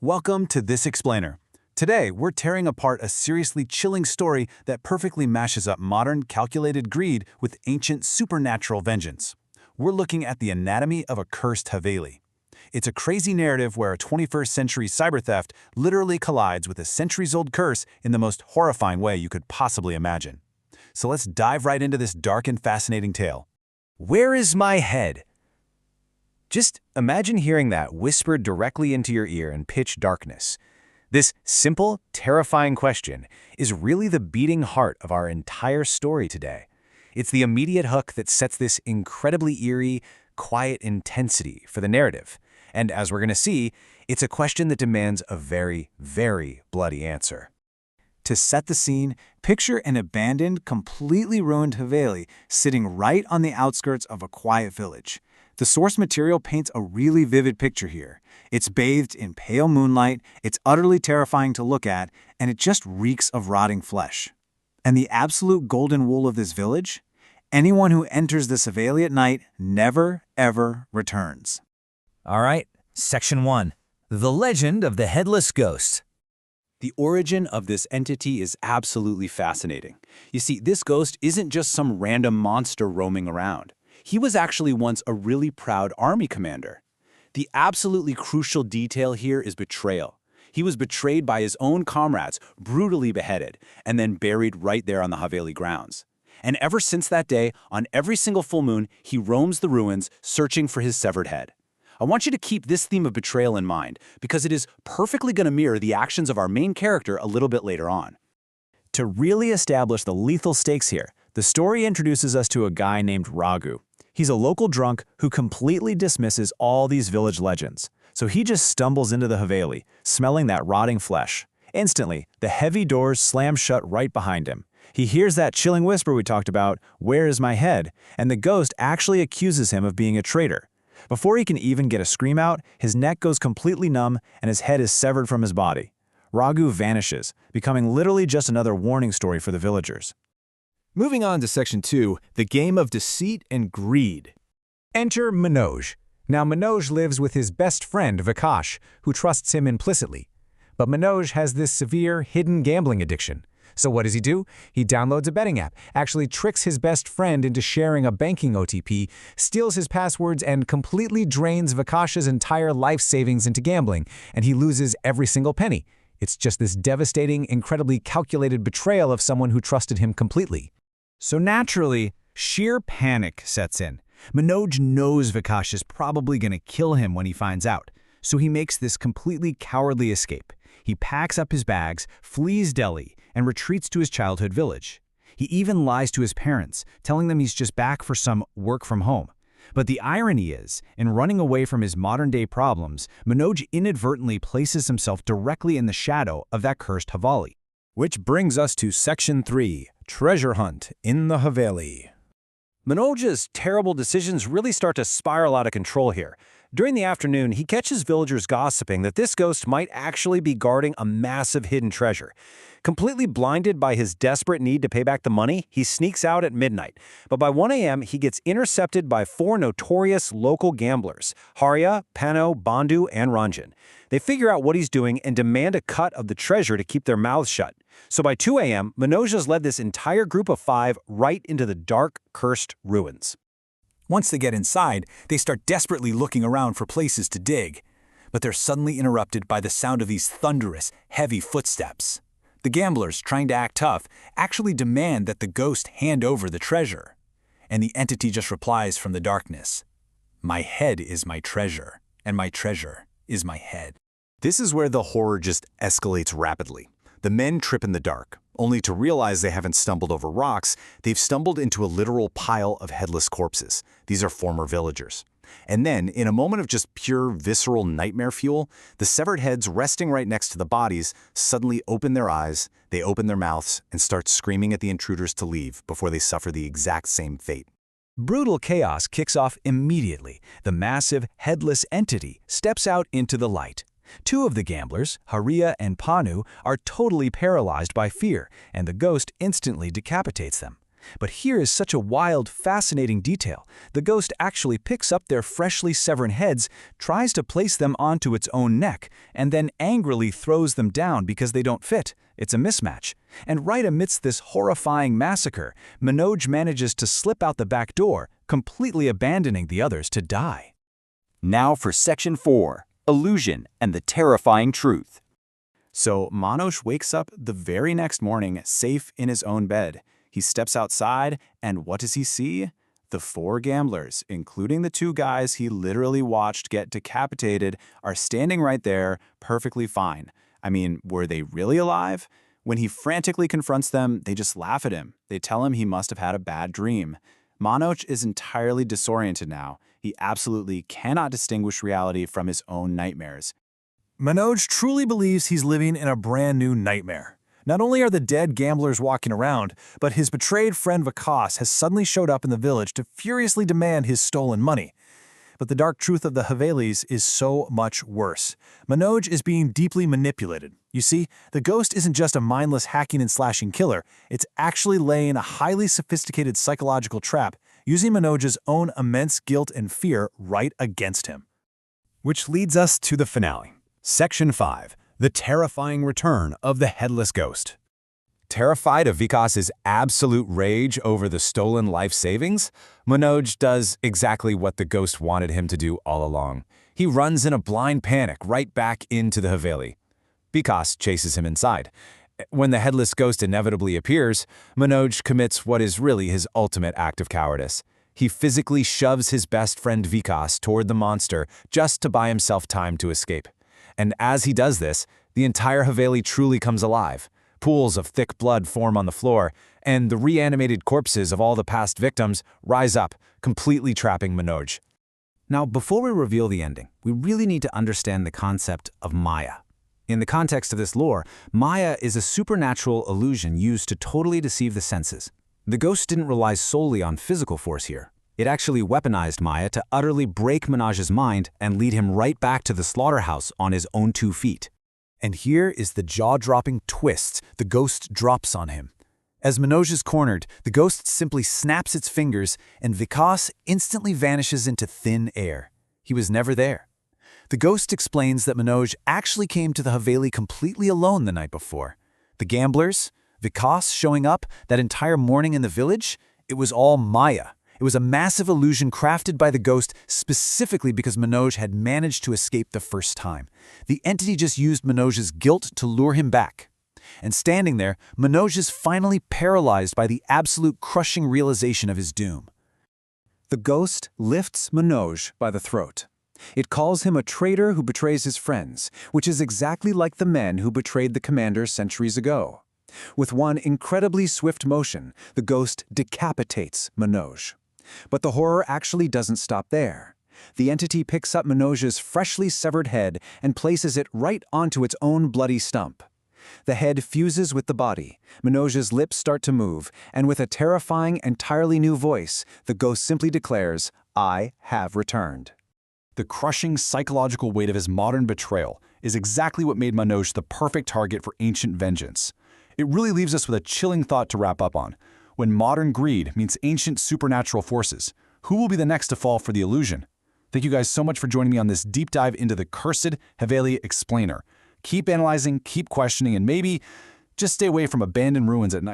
Welcome to This Explainer. Today, we're tearing apart a seriously chilling story that perfectly mashes up modern, calculated greed with ancient supernatural vengeance. We're looking at the anatomy of a cursed Haveli. It's a crazy narrative where a 21st century cyber theft literally collides with a centuries-old curse in the most horrifying way you could possibly imagine. So let's dive right into this dark and fascinating tale. Where is my head? Just imagine hearing that whispered directly into your ear in pitch darkness. This simple, terrifying question is really the beating heart of our entire story today. It's the immediate hook that sets this incredibly eerie, quiet intensity for the narrative. And as we're going to see, it's a question that demands a very, very bloody answer. To set the scene, picture an abandoned, completely ruined Haveli sitting right on the outskirts of a quiet village. The source material paints a really vivid picture here. It's bathed in pale moonlight, it's utterly terrifying to look at, and it just reeks of rotting flesh. And the absolute golden rule of this village? Anyone who enters this Haveli at night never, ever returns. All right, Section 1. The Legend of the Headless Ghost. The origin of this entity is absolutely fascinating. You see, this ghost isn't just some random monster roaming around. He was actually once a really proud army commander. The absolutely crucial detail here is betrayal. He was betrayed by his own comrades, brutally beheaded, and then buried right there on the Haveli grounds. And ever since that day, on every single full moon, he roams the ruins, searching for his severed head. I want you to keep this theme of betrayal in mind, because it is perfectly going to mirror the actions of our main character a little bit later on. To really establish the lethal stakes here, the story introduces us to a guy named Raghu. He's a local drunk who completely dismisses all these village legends. So he just stumbles into the Haveli, smelling that rotting flesh. Instantly, the heavy doors slam shut right behind him. He hears that chilling whisper we talked about, "Where is my head?" And the ghost actually accuses him of being a traitor. Before he can even get a scream out, his neck goes completely numb and his head is severed from his body. Raghu vanishes, becoming literally just another warning story for the villagers. Moving on to Section 2, the game of deceit and greed. Enter Manoj. Now Manoj lives with his best friend Vikash, who trusts him implicitly. But Manoj has this severe, hidden gambling addiction. So what does he do? He downloads a betting app, actually tricks his best friend into sharing a banking OTP, steals his passwords, and completely drains Vikash's entire life savings into gambling, and he loses every single penny. It's just this devastating, incredibly calculated betrayal of someone who trusted him completely. So naturally, sheer panic sets in. Manoj knows Vikash is probably going to kill him when he finds out, so he makes this completely cowardly escape. He packs up his bags, flees Delhi, and retreats to his childhood village. He even lies to his parents, telling them he's just back for some work from home. But the irony is, in running away from his modern-day problems, Manoj inadvertently places himself directly in the shadow of that cursed Haveli. Which brings us to Section 3, Treasure Hunt in the Haveli. Manoj's terrible decisions really start to spiral out of control here. During the afternoon, he catches villagers gossiping that this ghost might actually be guarding a massive hidden treasure. Completely blinded by his desperate need to pay back the money, he sneaks out at midnight. But by 1 a.m., he gets intercepted by 4 notorious local gamblers, Harya, Pano, Bandhu, and Ranjan. They figure out what he's doing and demand a cut of the treasure to keep their mouths shut. So by 2 a.m., Manoj has led this entire group of 5 right into the dark, cursed ruins. Once they get inside, they start desperately looking around for places to dig. But they're suddenly interrupted by the sound of these thunderous, heavy footsteps. The gamblers, trying to act tough, actually demand that the ghost hand over the treasure. And the entity just replies from the darkness, "My head is my treasure, and my treasure is my head." This is where the horror just escalates rapidly. The men trip in the dark, only to realize they haven't stumbled over rocks, they've stumbled into a literal pile of headless corpses. These are former villagers. And then, in a moment of just pure visceral nightmare fuel, the severed heads resting right next to the bodies suddenly open their eyes, they open their mouths, and start screaming at the intruders to leave before they suffer the exact same fate. Brutal chaos kicks off immediately. The massive, headless entity steps out into the light. 2 of the gamblers, Hariya and Panu, are totally paralyzed by fear, and the ghost instantly decapitates them. But here is such a wild, fascinating detail. The ghost actually picks up their freshly severed heads, tries to place them onto its own neck, and then angrily throws them down because they don't fit. It's a mismatch. And right amidst this horrifying massacre, Manoj manages to slip out the back door, completely abandoning the others to die. Now for Section 4, Illusion and the Terrifying Truth. So Manoj wakes up the very next morning, safe in his own bed. He steps outside, and what does he see? The 4 gamblers, including the 2 guys he literally watched get decapitated, are standing right there, perfectly fine. I mean, were they really alive? When he frantically confronts them, they just laugh at him. They tell him he must have had a bad dream. Manoj is entirely disoriented now. He absolutely cannot distinguish reality from his own nightmares. Manoj truly believes he's living in a brand new nightmare. Not only are the dead gamblers walking around, but his betrayed friend Vikas has suddenly showed up in the village to furiously demand his stolen money. But the dark truth of the Havelis is so much worse. Manoj is being deeply manipulated. You see, the ghost isn't just a mindless hacking and slashing killer, it's actually laying a highly sophisticated psychological trap, using Manoj's own immense guilt and fear right against him. Which leads us to the finale. Section 5. The Terrifying Return of the Headless Ghost. Terrified of Vikas's absolute rage over the stolen life savings, Manoj does exactly what the ghost wanted him to do all along. He runs in a blind panic right back into the Haveli. Vikas chases him inside. When the headless ghost inevitably appears, Manoj commits what is really his ultimate act of cowardice. He physically shoves his best friend Vikas toward the monster just to buy himself time to escape. And as he does this, the entire Haveli truly comes alive. Pools of thick blood form on the floor, and the reanimated corpses of all the past victims rise up, completely trapping Manoj. Now, before we reveal the ending, we really need to understand the concept of Maya. In the context of this lore, Maya is a supernatural illusion used to totally deceive the senses. The ghost didn't rely solely on physical force here. It actually weaponized Maya to utterly break Manoj's mind and lead him right back to the slaughterhouse on his own 2 feet. And here is the jaw-dropping twist the ghost drops on him. As Manoj is cornered, the ghost simply snaps its fingers, and Vikas instantly vanishes into thin air. He was never there. The ghost explains that Manoj actually came to the Haveli completely alone the night before. The gamblers, Vikas showing up, that entire morning in the village, it was all Maya. It was a massive illusion crafted by the ghost specifically because Manoj had managed to escape the first time. The entity just used Manoj's guilt to lure him back. And standing there, Manoj is finally paralyzed by the absolute crushing realization of his doom. The ghost lifts Manoj by the throat. It calls him a traitor who betrays his friends, which is exactly like the men who betrayed the commander centuries ago. With one incredibly swift motion, the ghost decapitates Manoj. But the horror actually doesn't stop there. The entity picks up Manoj's freshly severed head and places it right onto its own bloody stump. The head fuses with the body, Manoj's lips start to move, and with a terrifying, entirely new voice, the ghost simply declares, "I have returned." The crushing psychological weight of his modern betrayal is exactly what made Manoj the perfect target for ancient vengeance. It really leaves us with a chilling thought to wrap up on. When modern greed meets ancient supernatural forces, who will be the next to fall for the illusion? Thank you guys so much for joining me on this deep dive into the cursed Haveli Explainer. Keep analyzing, keep questioning, and maybe just stay away from abandoned ruins at night.